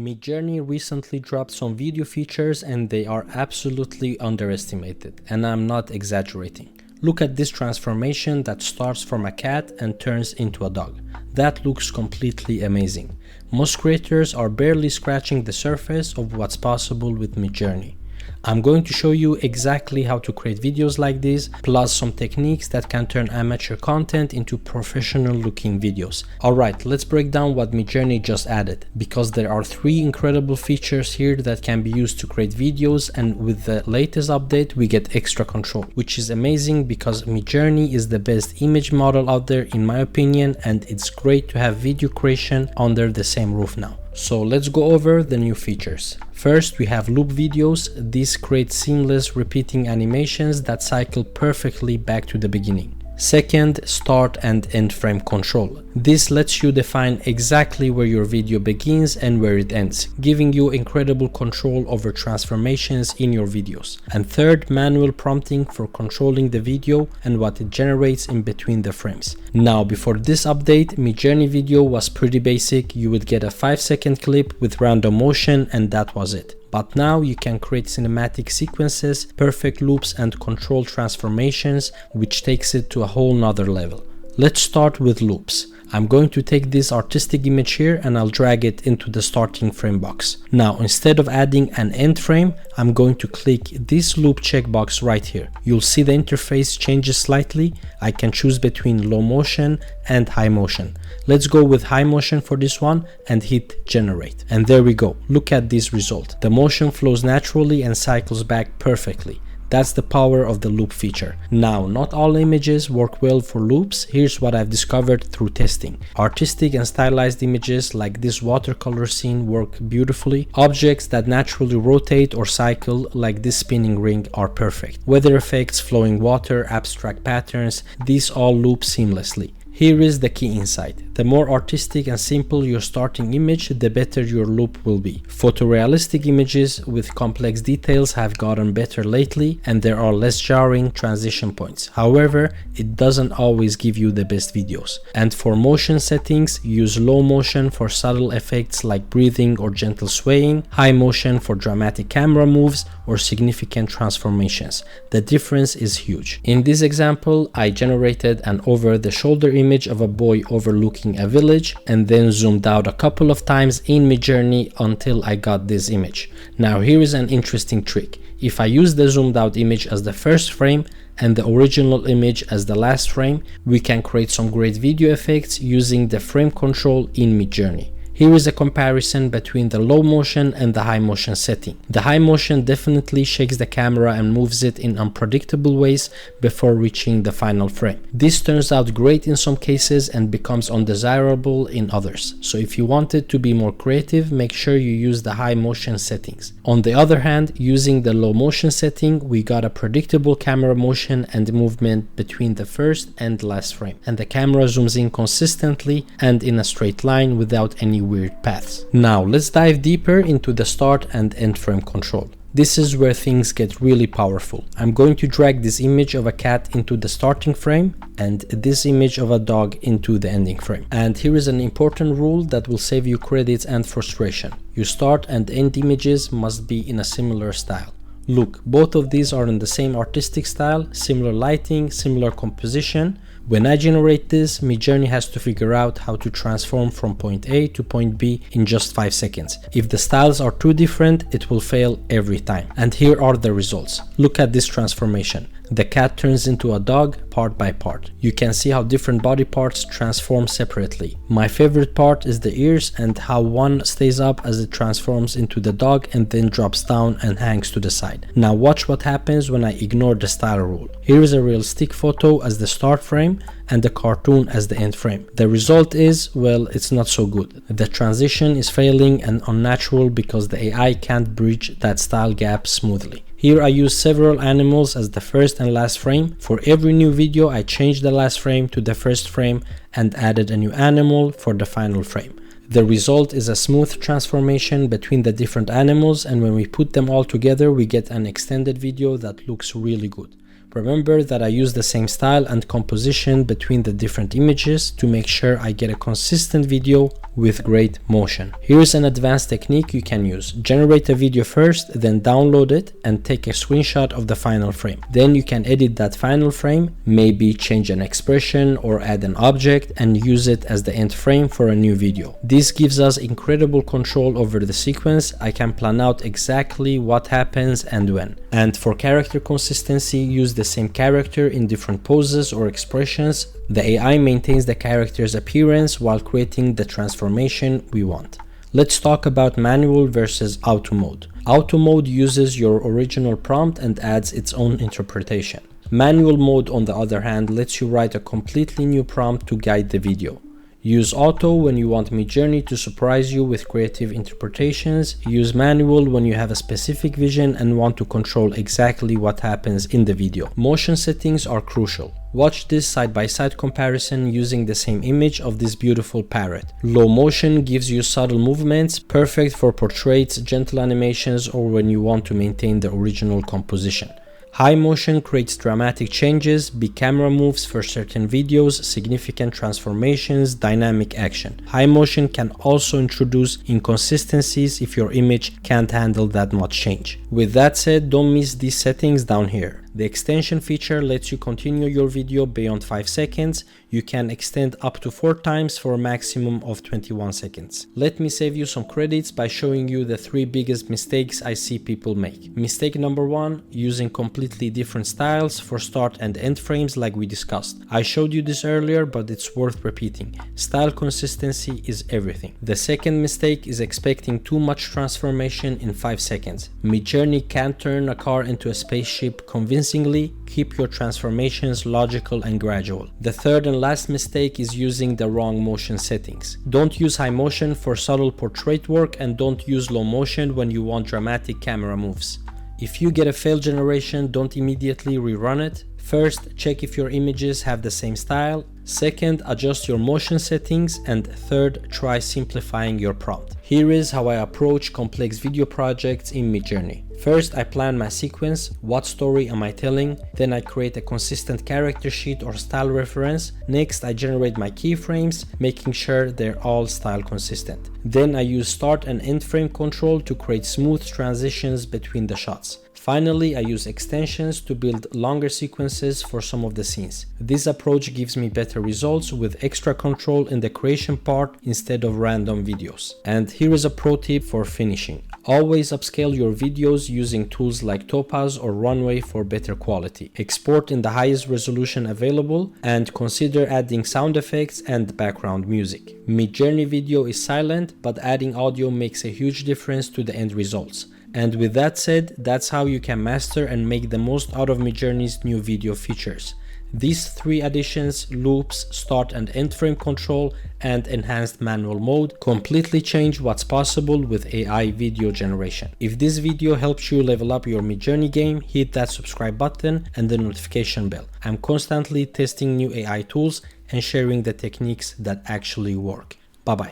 Midjourney recently dropped some video features and they are absolutely underestimated, and I'm not exaggerating. Look at this transformation that starts from a cat and turns into a dog. That looks completely amazing. Most creators are barely scratching the surface of what's possible with Midjourney. I'm going to show you exactly how to create videos like this, plus some techniques that can turn amateur content into professional looking videos. Alright, let's break down what Midjourney just added, because there are 3 incredible features here that can be used to create videos, and with the latest update we get extra control, which is amazing because Midjourney is the best image model out there in my opinion, and it's great to have video creation under the same roof now. So let's go over the new features. First, we have loop videos. These create seamless repeating animations that cycle perfectly back to the beginning. Second, start and end frame control. This lets you define exactly where your video begins and where it ends, giving you incredible control over transformations in your videos. And third, manual prompting for controlling the video and what it generates in between the frames. Now, before this update, Midjourney video was pretty basic. You would get a 5-second clip with random motion and that was it. But now you can create cinematic sequences, perfect loops and controlled transformations, which takes it to a whole nother level. Let's start with loops. I'm going to take this artistic image here and I'll drag it into the starting frame box. Now, instead of adding an end frame, I'm going to click this loop checkbox right here. You'll see the interface changes slightly. I can choose between low motion and high motion. Let's go with high motion for this one and hit generate. And there we go. Look at this result. The motion flows naturally and cycles back perfectly. That's the power of the loop feature. Now, not all images work well for loops. Here's what I've discovered through testing. Artistic and stylized images like this watercolor scene work beautifully. Objects that naturally rotate or cycle like this spinning ring are perfect. Weather effects, flowing water, abstract patterns, these all loop seamlessly. Here is the key insight. The more artistic and simple your starting image, the better your loop will be. Photorealistic images with complex details have gotten better lately, and there are less jarring transition points. However, it doesn't always give you the best videos. And for motion settings, use low motion for subtle effects like breathing or gentle swaying, high motion for dramatic camera moves or significant transformations. The difference is huge. In this example, I generated an over-the-shoulder image of a boy overlooking a village and then zoomed out a couple of times in Midjourney until I got this image. Now here is an interesting trick. If I use the zoomed out image as the first frame and the original image as the last frame, we can create some great video effects using the frame control in Midjourney. Here is a comparison between the low motion and the high motion setting. The high motion definitely shakes the camera and moves it in unpredictable ways before reaching the final frame. This turns out great in some cases and becomes undesirable in others. So if you want it to be more creative, make sure you use the high motion settings. On the other hand, using the low motion setting, we got a predictable camera motion and movement between the first and last frame. And the camera zooms in consistently and in a straight line without any weird paths. Now let's dive deeper into the start and end frame control. This is where things get really powerful. I'm going to drag this image of a cat into the starting frame and this image of a dog into the ending frame. And here is an important rule that will save you credits and frustration. Your start and end images must be in a similar style. Look, both of these are in the same artistic style, similar lighting, similar composition. When I generate this, Midjourney has to figure out how to transform from point A to point B in just 5 seconds. If the styles are too different, it will fail every time. And here are the results. Look at this transformation. The cat turns into a dog part by part. You can see how different body parts transform separately. My favorite part is the ears and how one stays up as it transforms into the dog and then drops down and hangs to the side. Now watch what happens when I ignore the style rule. Here is a realistic photo as the start frame and the cartoon as the end frame. The result is, well, it's not so good. The transition is failing and unnatural because the AI can't bridge that style gap smoothly. Here I use several animals as the first and last frame. For every new video, I changed the last frame to the first frame and added a new animal for the final frame. The result is a smooth transformation between the different animals, and when we put them all together, we get an extended video that looks really good. Remember that I use the same style and composition between the different images to make sure I get a consistent video with great motion. Here's an advanced technique you can use. Generate a video first, then download it and take a screenshot of the final frame. Then you can edit that final frame, maybe change an expression or add an object and use it as the end frame for a new video. This gives us incredible control over the sequence. I can plan out exactly what happens and when. And for character consistency, use the same character in different poses or expressions. The AI maintains the character's appearance while creating the transformation we want. Let's talk about manual versus auto mode. Auto mode uses your original prompt and adds its own interpretation. Manual mode, on the other hand, lets you write a completely new prompt to guide the video. Use auto when you want Midjourney to surprise you with creative interpretations. Use manual when you have a specific vision and want to control exactly what happens in the video. Motion settings are crucial. Watch this side-by-side comparison using the same image of this beautiful parrot. Low motion gives you subtle movements, perfect for portraits, gentle animations, or when you want to maintain the original composition. High motion creates dramatic changes, big camera moves for certain videos, significant transformations, dynamic action. High motion can also introduce inconsistencies if your image can't handle that much change. With that said, don't miss these settings down here. The extension feature lets you continue your video beyond 5 seconds. You can extend up to 4 times for a maximum of 21 seconds. Let me save you some credits by showing you the 3 biggest mistakes I see people make. Mistake number 1, using completely different styles for start and end frames like we discussed. I showed you this earlier, but it's worth repeating. Style consistency is everything. The second mistake is expecting too much transformation in 5 seconds. Midjourney can't turn a car into a spaceship convincingly. Keep your transformations logical and gradual. The third and last mistake is using the wrong motion settings. Don't use high motion for subtle portrait work and don't use low motion when you want dramatic camera moves. If you get a failed generation, don't immediately rerun it. First, check if your images have the same style. Second, adjust your motion settings. And third, try simplifying your prompt. Here is how I approach complex video projects in Midjourney. First, I plan my sequence. What story am I telling? Then I create a consistent character sheet or style reference. Next, I generate my keyframes, making sure they're all style consistent. Then I use start and end frame control to create smooth transitions between the shots. Finally, I use extensions to build longer sequences for some of the scenes. This approach gives me better results with extra control in the creation part instead of random videos. And here is a pro tip for finishing. Always upscale your videos using tools like Topaz or Runway for better quality. Export in the highest resolution available and consider adding sound effects and background music. Midjourney video is silent, but adding audio makes a huge difference to the end results. And with that said, that's how you can master and make the most out of Midjourney's new video features. These 3 additions, loops, start and end frame control, and enhanced manual mode, completely change what's possible with AI video generation. If this video helps you level up your Midjourney game, hit that subscribe button and the notification bell. I'm constantly testing new AI tools and sharing the techniques that actually work. Bye bye.